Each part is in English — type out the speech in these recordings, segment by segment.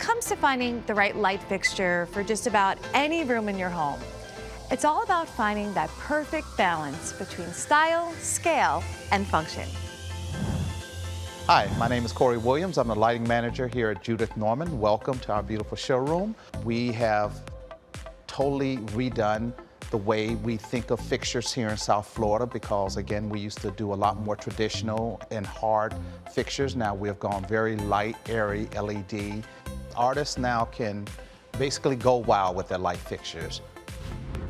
comes to finding the right light fixture for just about any room in your home, it's all about finding that perfect balance between style, scale, and function. Hi, my name is Corey Williams. I'm the lighting manager here at Judith Norman. Welcome to our beautiful showroom. We have totally redone the way we think of fixtures here in South Florida because, again, we used to do a lot more traditional and hard fixtures. Now we have gone very light, airy LED. Artists now can basically go wild with their light fixtures.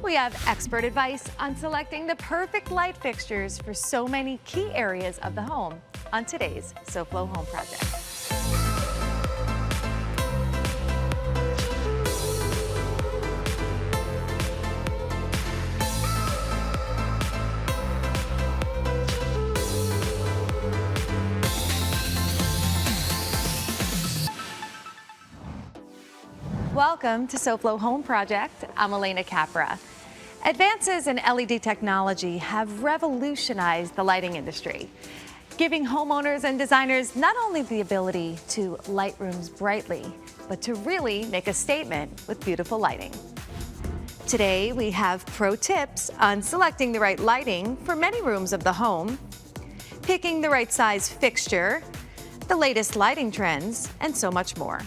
We have expert advice on selecting the perfect light fixtures for so many key areas of the home on today's SoFlo Home Project. Welcome to SoFlo Home Project. I'm Alena Capra. Advances in LED technology have revolutionized the lighting industry, giving homeowners and designers not only the ability to light rooms brightly, but to really make a statement with beautiful lighting. Today, we have pro tips on selecting the right lighting for many rooms of the home, picking the right size fixture, the latest lighting trends, and so much more.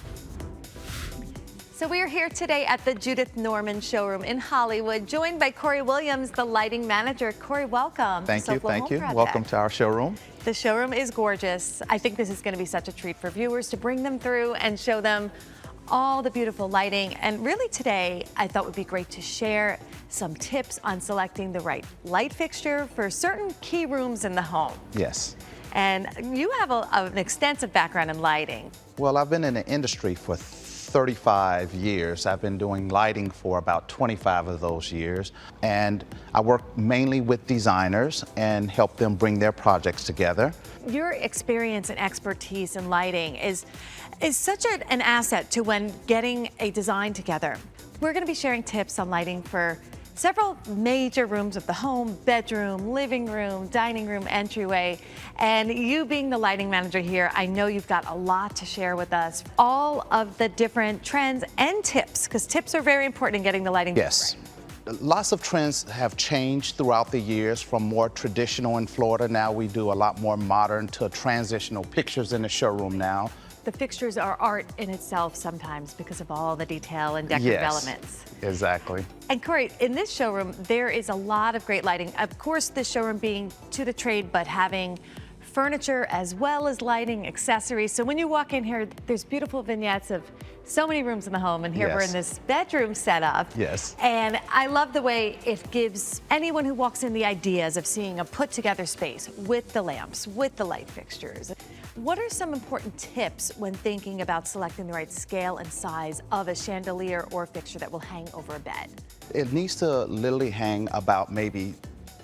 So we are here today at the Judith Norman showroom in Hollywood, joined by Corey Williams, the lighting manager. Corey, welcome. Thank you. Welcome to our showroom. The showroom is gorgeous. I think this is going to be such a treat for viewers to bring them through and show them all the beautiful lighting. And really today, I thought it would be great to share some tips on selecting the right light fixture for certain key rooms in the home. Yes. And you have an extensive background in lighting. Well, I've been in the industry for 35 years. I've been doing lighting for about 25 of those years. And I work mainly with designers and help them bring their projects together. Your experience and expertise in lighting is such an asset to when getting a design together. We're going to be sharing tips on lighting for several major rooms of the home: bedroom, living room, dining room, entryway. And you being the lighting manager here, I know you've got a lot to share with us. All of the different trends and tips, because tips are very important in getting the lighting yes. Right. Lots of trends have changed throughout the years from more traditional in Florida. Now we do a lot more modern to transitional pictures in the showroom now. The fixtures are art in itself sometimes because of all the detail and decorative elements. Exactly. And Corey, in this showroom, there is a lot of great lighting. Of course, this showroom being to the trade, but having furniture as well as lighting, accessories. So when you walk in here, there's beautiful vignettes of so many rooms in the home, and here we're in this bedroom setup. Yes. And I love the way it gives anyone who walks in the ideas of seeing a put together space with the lamps, with the light fixtures. What are some important tips when thinking about selecting the right scale and size of a chandelier or fixture that will hang over a bed? It needs to literally hang about maybe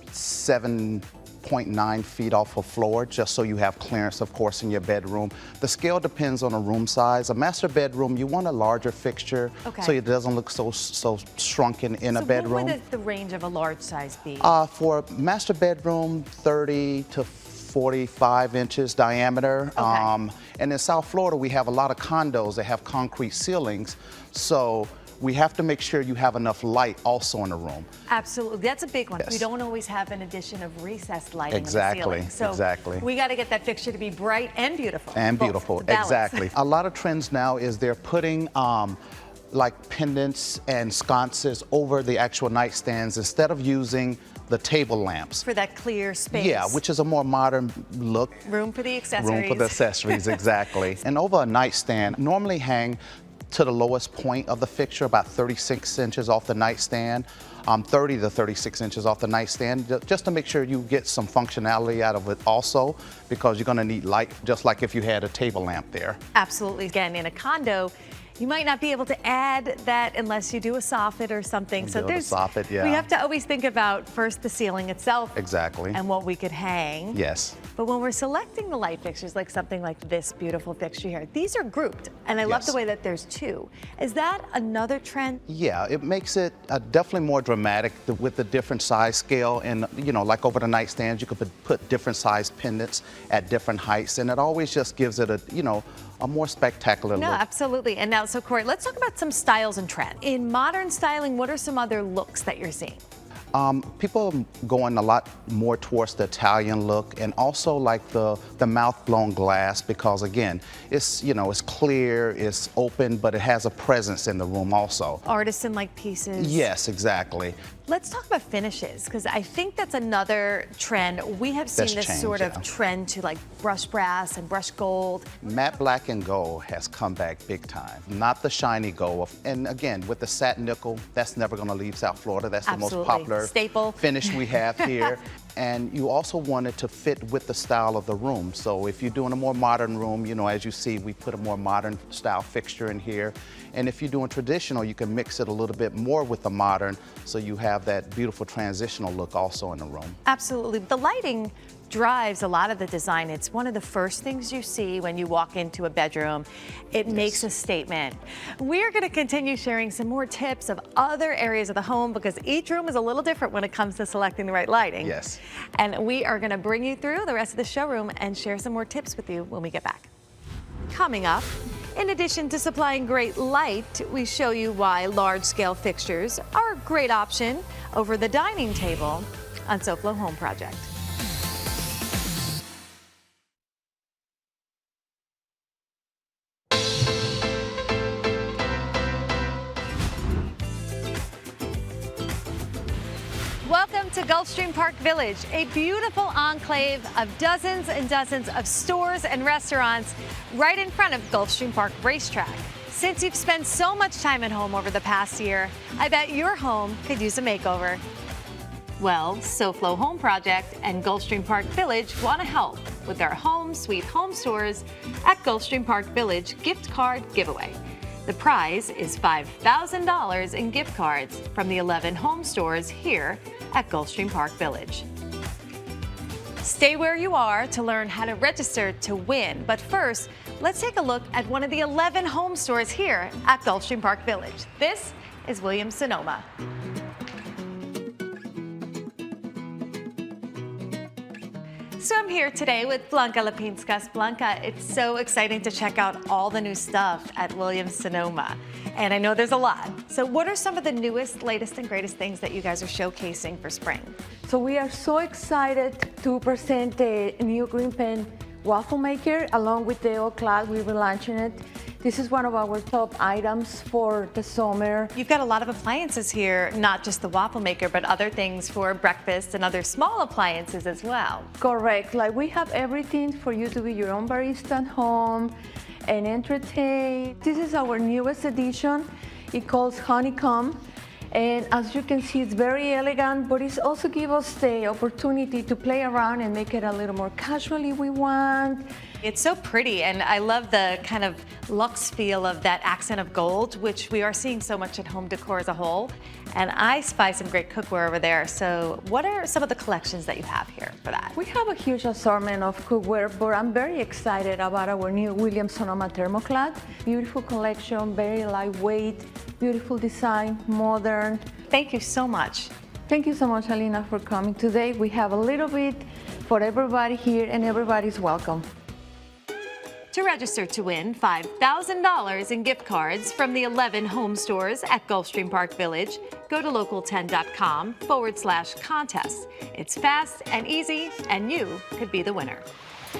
7.9 feet off the floor, just so you have clearance, of course, in your bedroom. The scale depends on the room size. A master bedroom, you want a larger fixture so it doesn't look so shrunken in a bedroom. What would the range of a large size be? For master bedroom, 30 to 45 inches diameter. And in South Florida, we have a lot of condos that have concrete ceilings. So we have to make sure you have enough light also in the room. Absolutely, that's a big one. Yes. We don't always have an addition of recessed lighting Exactly, in the ceiling. So we got to get that fixture to be bright and beautiful. And beautiful, exactly. A lot of trends now is they're putting like pendants and sconces over the actual nightstands instead of using the table lamps. For that clear space. Yeah, which is a more modern look. Room for the accessories. Room for the accessories, exactly. And over a nightstand, normally hang to the lowest point of the fixture, about 36 inches off the nightstand, 30 to 36 inches off the nightstand, just to make sure you get some functionality out of it also, because you're gonna need light, just like if you had a table lamp there. Absolutely. Again, in a condo, you might not be able to add that unless you do a soffit or something. So there's soffit, we have to always think about first the ceiling itself. Exactly. And what we could hang. Yes. But when we're selecting the light fixtures, like something like this beautiful fixture here, these are grouped. And I love the way that there's two. Is that another trend? Yeah, it makes it definitely more dramatic with the different size scale. And, you know, like over the nightstands, you could put different size pendants at different heights. And it always just gives it a, you know, a more spectacular look. No, absolutely. And now, so Corey, let's talk about some styles and trends. In modern styling, what are some other looks that you're seeing? People are going a lot more towards the Italian look, and also like the mouth blown glass, because again, it's, you know, it's clear, it's open, but it has a presence in the room also. Artisan-like pieces. Yes, exactly. Let's talk about finishes, because I think that's another trend. We have seen this sort of trend to like brush brass and brush gold. Matte black and gold has come back big time. Not the shiny gold. And again, with the satin nickel, that's never going to leave South Florida. That's the most popular staple finish we have here. And you also want it to fit with the style of the room. So if you're doing a more modern room, you know, as you see, we put a more modern style fixture in here. And if you're doing traditional, you can mix it a little bit more with the modern, so you have that beautiful transitional look also in the room. Absolutely. The lighting drives a lot of the design. It's one of the first things you see when you walk into a bedroom. It makes a statement. We're going to continue sharing some more tips of other areas of the home, because each room is a little different when it comes to selecting the right lighting. Yes. And we are going to bring you through the rest of the showroom and share some more tips with you when we get back. Coming up, in addition to supplying great light, we show you why large-scale fixtures are a great option over the dining table on SoFlo Home Project. Welcome to Gulfstream Park Village, a beautiful enclave of dozens and dozens of stores and restaurants right in front of Gulfstream Park Racetrack. Since you've spent so much time at home over the past year, I bet your home could use a makeover. Well, SoFlo Home Project and Gulfstream Park Village want to help with their Home Sweet Home stores at Gulfstream Park Village gift card giveaway. The prize is $5,000 in gift cards from the 11 home stores here at Gulfstream Park Village. Stay where you are to learn how to register to win. But first, let's take a look at one of the 11 home stores here at Gulfstream Park Village. This is Williams-Sonoma. So I'm here today with Blanca Lapinskas. Blanca, it's so exciting to check out all the new stuff at Williams-Sonoma. And I know there's a lot. So what are some of the newest, latest, and greatest things that you guys are showcasing for spring? So we are so excited to present the new green pen waffle maker along with the old class. We'll be launching it. This is one of our top items for the summer. You've got a lot of appliances here, not just the waffle maker, but other things for breakfast and other small appliances as well. Correct. Like, we have everything for you to be your own barista at home and entertain. This is our newest edition. It calls Honeycomb. And as you can see, it's very elegant, but it also gives us the opportunity to play around and make it a little more casual if we want. It's so pretty, and I love the kind of luxe feel of that accent of gold, which we are seeing so much at home decor as a whole. And I spy some great cookware over there. So what are some of the collections that you have here for that? We have a huge assortment of cookware, but I'm very excited about our new Williams-Sonoma Thermoclad. Beautiful collection, very lightweight, beautiful design, modern. Thank you so much. Thank you so much, Alena, for coming today. We have a little bit for everybody here, and everybody's welcome. To register to win $5,000 in gift cards from the 11 home stores at Gulfstream Park Village, go to local10.com/contest. It's fast and easy, and you could be the winner.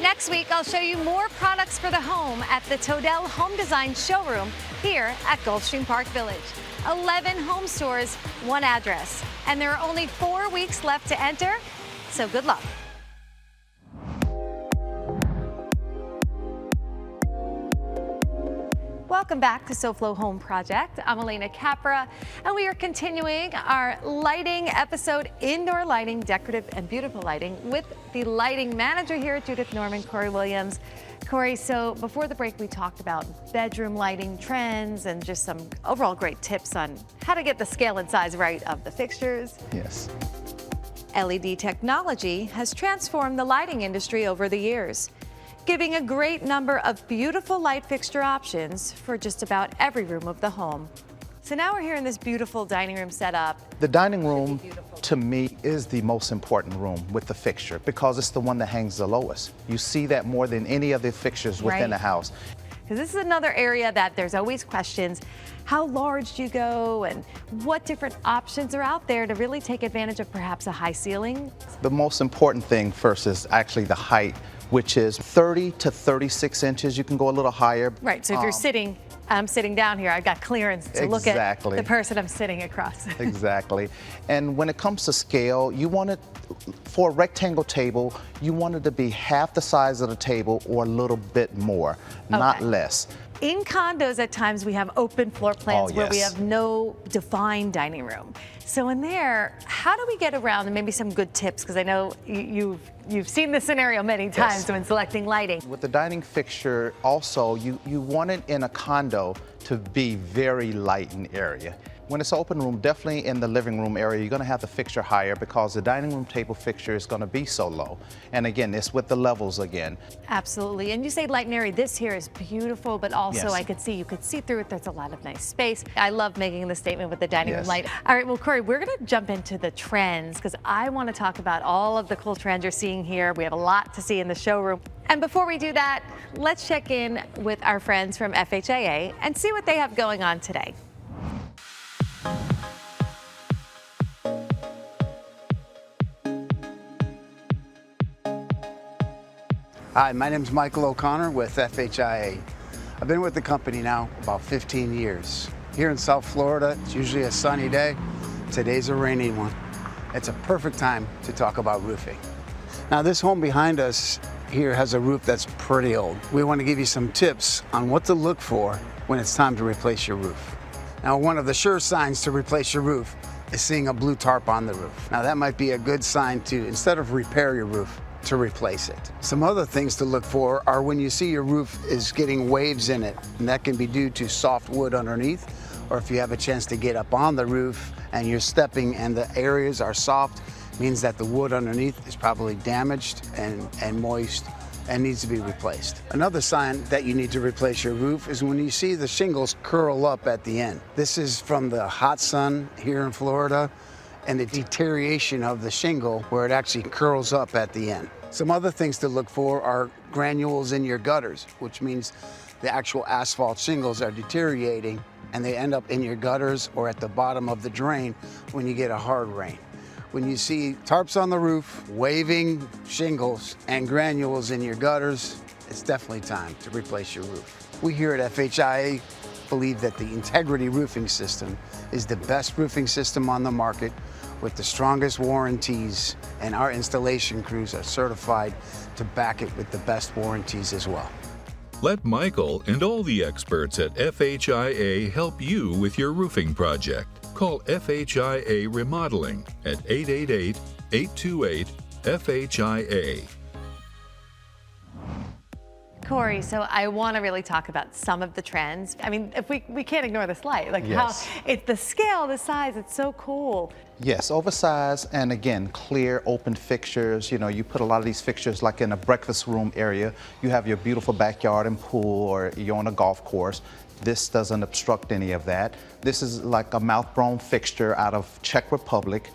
Next week, I'll show you more products for the home at the Todell Home Design Showroom here at Gulfstream Park Village. 11 home stores, one address, and there are only 4 weeks left to enter, so good luck. Welcome back to SoFlo Home Project. I'm Alena Capra, and we are continuing our lighting episode, indoor lighting, decorative and beautiful lighting, with the lighting manager here at Judith Norman, Corey Williams. Corey, so before the break, we talked about bedroom lighting trends and just some overall great tips on how to get the scale and size right of the fixtures. Yes. LED technology has transformed the lighting industry over the years, giving a great number of beautiful light fixture options for just about every room of the home. So now we're here in this beautiful dining room setup. The dining room, to me, is the most important room with the fixture because it's the one that hangs the lowest. You see that more than any of the fixtures within the house. Because this is another area that there's always questions. How large do you go and what different options are out there to really take advantage of perhaps a high ceiling? The most important thing first is actually the height, which is 30 to 36 inches. You can go a little higher. Right, so if you're I'm sitting down here, I've got clearance to look at the person I'm sitting across. Exactly. And when it comes to scale, you want it, for a rectangle table, you want it to be half the size of the table or a little bit more, not less. In condos, at times we have open floor plans where we have no defined dining room. So in there, how do we get around, and maybe some good tips, because I know you've seen this scenario many times when selecting lighting. With the dining fixture, also, you want it in a condo to be very light in area. When it's open room, definitely in the living room area, you're gonna have the fixture higher because the dining room table fixture is gonna be so low. And again, it's with the levels again. Absolutely, and you say light and airy. This here is beautiful, but also you could see through it. There's a lot of nice space. I love making the statement with the dining room light. All right, well, Corey, we're gonna jump into the trends because I wanna talk about all of the cool trends you're seeing here. We have a lot to see in the showroom. And before we do that, let's check in with our friends from FHIA and see what they have going on today. Hi, my name is Michael O'Connor with FHIA. I've been with the company now about 15 years. Here in South Florida, it's usually a sunny day. Today's a rainy one. It's a perfect time to talk about roofing. Now, this home behind us here has a roof that's pretty old. We want to give you some tips on what to look for when it's time to replace your roof. Now, one of the sure signs to replace your roof is seeing a blue tarp on the roof. Now, that might be a good sign to, instead of repair your roof, to replace it. Some other things to look for are when you see your roof is getting waves in it, and that can be due to soft wood underneath, or if you have a chance to get up on the roof and you're stepping and the areas are soft, means that the wood underneath is probably damaged and moist and needs to be replaced. Another sign that you need to replace your roof is when you see the shingles curl up at the end. This is from the hot sun here in Florida and the deterioration of the shingle where it actually curls up at the end. Some other things to look for are granules in your gutters, which means the actual asphalt shingles are deteriorating and they end up in your gutters or at the bottom of the drain when you get a hard rain. When you see tarps on the roof, waving shingles, and granules in your gutters, it's definitely time to replace your roof. We here at FHIA believe that the Integrity Roofing System is the best roofing system on the market with the strongest warranties, and our installation crews are certified to back it with the best warranties as well. Let Michael and all the experts at FHIA help you with your roofing project. Call FHIA Remodeling at 888-828-FHIA. Corey, so I want to really talk about some of the trends. I mean, if we can't ignore this light, like how it's the scale, the size, it's so cool. Yes, oversized and again, clear open fixtures. You know, you put a lot of these fixtures like in a breakfast room area. You have your beautiful backyard and pool, or you're on a golf course. This doesn't obstruct any of that. This is like a mouth-blown fixture out of Czech Republic.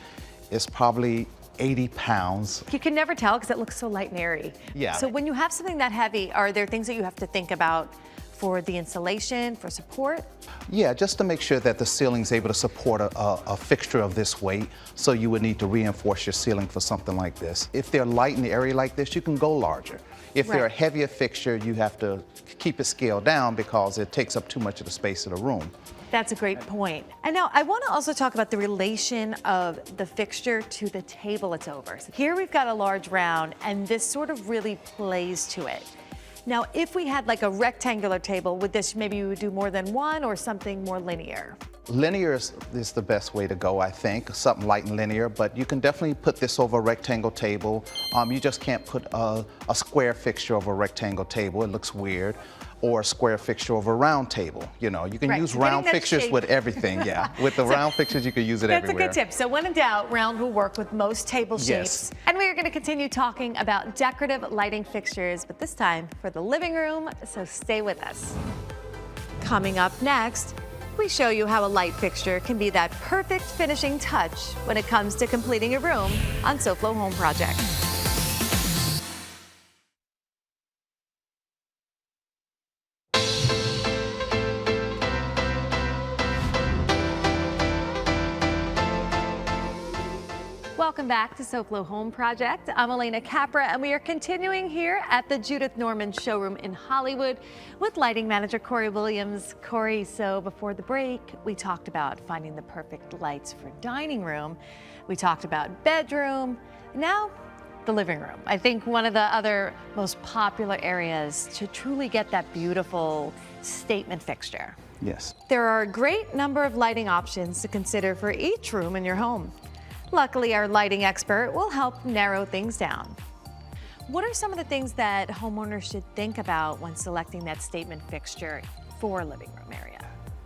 It's probably 80 pounds. You can never tell because it looks so light and airy. Yeah. So when you have something that heavy, are there things that you have to think about for the insulation, for support? Yeah, just to make sure that the ceiling is able to support a fixture of this weight, so you would need to reinforce your ceiling for something like this. If they're light and airy like this, you can go larger. If they're a heavier fixture, you have to keep it scaled down because it takes up too much of the space of the room. That's a great point. And now I want to also talk about the relation of the fixture to the table it's over. So here we've got a large round, and this sort of really plays to it. Now, if we had like a rectangular table, with this maybe you would do more than one or something more linear? Linear is the best way to go, I think, something light and linear, but you can definitely put this over a rectangle table. You just can't put a square fixture over a rectangle table. It looks weird. Or a square fixture over a round table. You know, you can use round fixtures shape. with everything, yeah. With the round fixtures, you can use it everywhere. That's a good tip. So when in doubt, round will work with most table shapes. Yes. And we are going to continue talking about decorative lighting fixtures, but this time for the living room, so stay with us. Coming up next, we show you how a light fixture can be that perfect finishing touch when it comes to completing a room on SoFlo Home Project. Welcome back to SoFlo Home Project. I'm Alena Capra, and we are continuing here at the Judith Norman showroom in Hollywood with lighting manager Corey Williams. Corey, so before the break, we talked about finding the perfect lights for dining room. We talked about bedroom. Now, the living room. I think one of the other most popular areas to truly get that beautiful statement fixture. Yes. There are a great number of lighting options to consider for each room in your home. Luckily, our lighting expert will help narrow things down. What are some of the things that homeowners should think about when selecting that statement fixture for a living room area?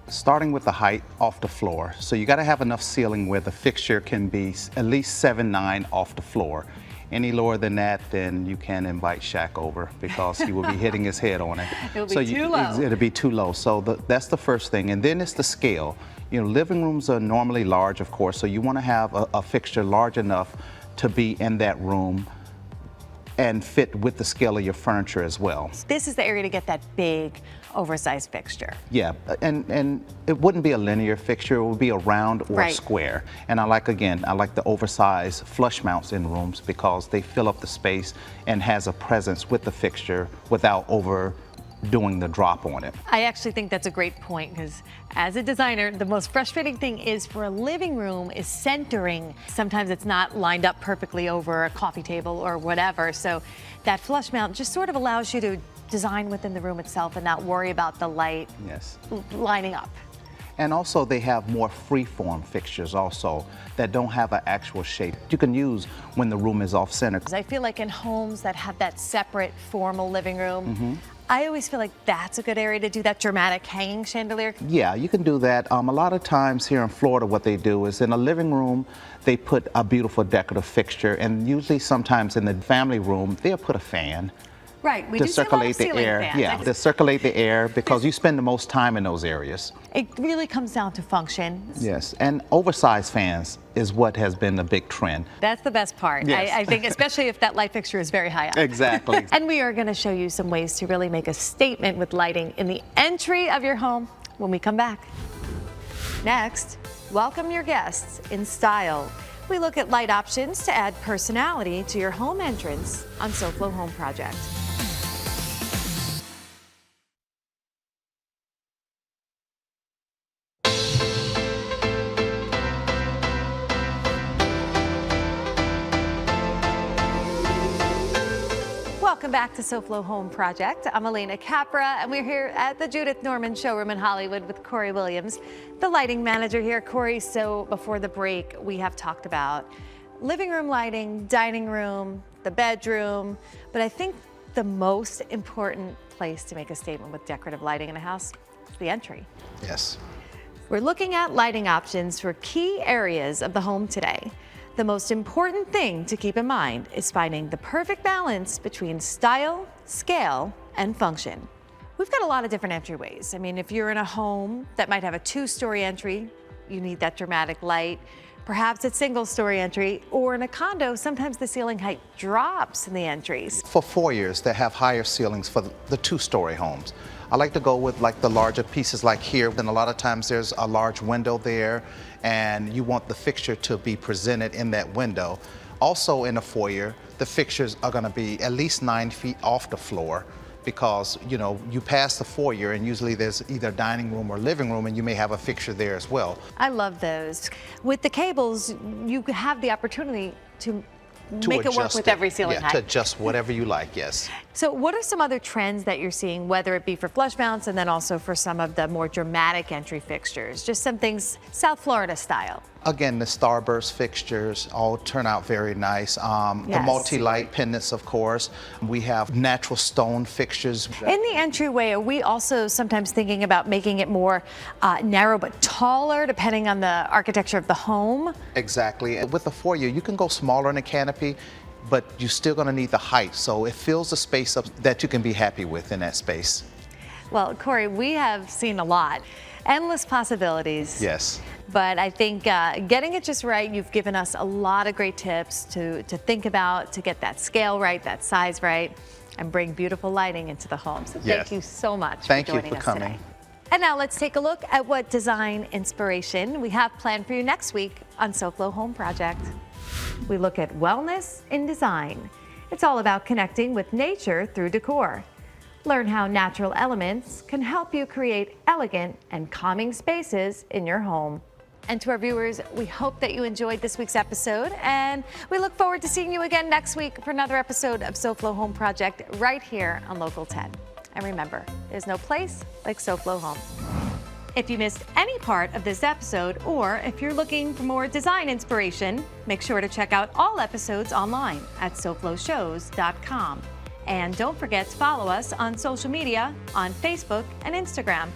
Starting with the height off the floor. So you got to have enough ceiling where the fixture can be at least 7'9" off the floor. Any lower than that, then you can invite Shaq over because he will be hitting his head on it. It'll be too low. It'll be too low. So that's the first thing. And then it's the scale. You know, living rooms are normally large, of course, so you want to have a fixture large enough to be in that room and fit with the scale of your furniture as well. This is the area to get that big, oversized fixture. Yeah, and it wouldn't be a linear fixture, it would be a round or a square. And I like the oversized flush mounts in rooms because they fill up the space and has a presence with the fixture without overdoing the drop on it. I actually think that's a great point because as a designer, the most frustrating thing is for a living room is centering. Sometimes it's not lined up perfectly over a coffee table or whatever. So that flush mount just sort of allows you to design within the room itself and not worry about the light lining up. And also they have more free-form fixtures also that don't have an actual shape you can use when the room is off center. I feel like in homes that have that separate formal living room, I always feel like that's a good area to do that dramatic hanging chandelier. Yeah, you can do that. A lot of times here in Florida, what they do is in a living room, they put a beautiful decorative fixture, and usually sometimes in the family room, they'll put a fan. Right, we to do see a lot circulate of the ceiling air. fans. Yeah, to circulate the air because you spend the most time in those areas. It really comes down to function. Yes, and oversized fans is what has been the big trend. That's the best part. Yes. I think especially if that light fixture is very high up. Exactly. And we are going to show you some ways to really make a statement with lighting in the entry of your home when we come back. Next, welcome your guests in style. We look at light options to add personality to your home entrance on SoFlo Home Project. Welcome back to SoFlo Home Project. I'm Alena Capra, and we're here at the Judith Norman showroom in Hollywood with Corey Williams, the lighting manager here. Corey, so before the break, we have talked about living room lighting, dining room, the bedroom, but I think the most important place to make a statement with decorative lighting in a house is the entry. Yes. We're looking at lighting options for key areas of the home today. The most important thing to keep in mind is finding the perfect balance between style, scale, and function. We've got a lot of different entryways. I mean, if you're in a home that might have a 2-story entry, you need that dramatic light. Perhaps it's single-story entry, or in a condo, sometimes the ceiling height drops in the entries. For foyers that have higher ceilings for the 2-story homes, I like to go with like the larger pieces like here, and a lot of times there's a large window there and you want the fixture to be presented in that window. Also in a foyer, the fixtures are going to be at least 9 feet off the floor because, you know, you pass the foyer and usually there's either dining room or living room and you may have a fixture there as well. I love those. With the cables, you have the opportunity to make it work with every ceiling To height. adjust whatever you like, yes. So what are some other trends that you're seeing, whether it be for flush mounts and then also for some of the more dramatic entry fixtures? Just some things South Florida style. Again, the starburst fixtures all turn out very nice. The Yes. multi-light pendants, of course. We have natural stone fixtures. In the entryway, are we also sometimes thinking about making it more narrow but taller, depending on the architecture of the home? Exactly. With the foyer, you can go smaller in the canopy, but you're still going to need the height, so it fills the space up that you can be happy with in that space. Well, Corey, we have seen a lot. Endless possibilities. Yes. But I think getting it just right, you've given us a lot of great tips to think about, to get that scale right, that size right, and bring beautiful lighting into the home. So Yes. thank you so much Thank for you joining for us coming. today. And now let's take a look at what design inspiration we have planned for you next week on SoFlo Home Project. We look at wellness in design. It's all about connecting with nature through decor. Learn how natural elements can help you create elegant and calming spaces in your home. And to our viewers, we hope that you enjoyed this week's episode, and we look forward to seeing you again next week for another episode of SoFlo Home Project right here on Local 10. And remember, there's no place like SoFlo Home. If you missed any part of this episode, or if you're looking for more design inspiration, make sure to check out all episodes online at SoFloShows.com. And don't forget to follow us on social media on Facebook and Instagram.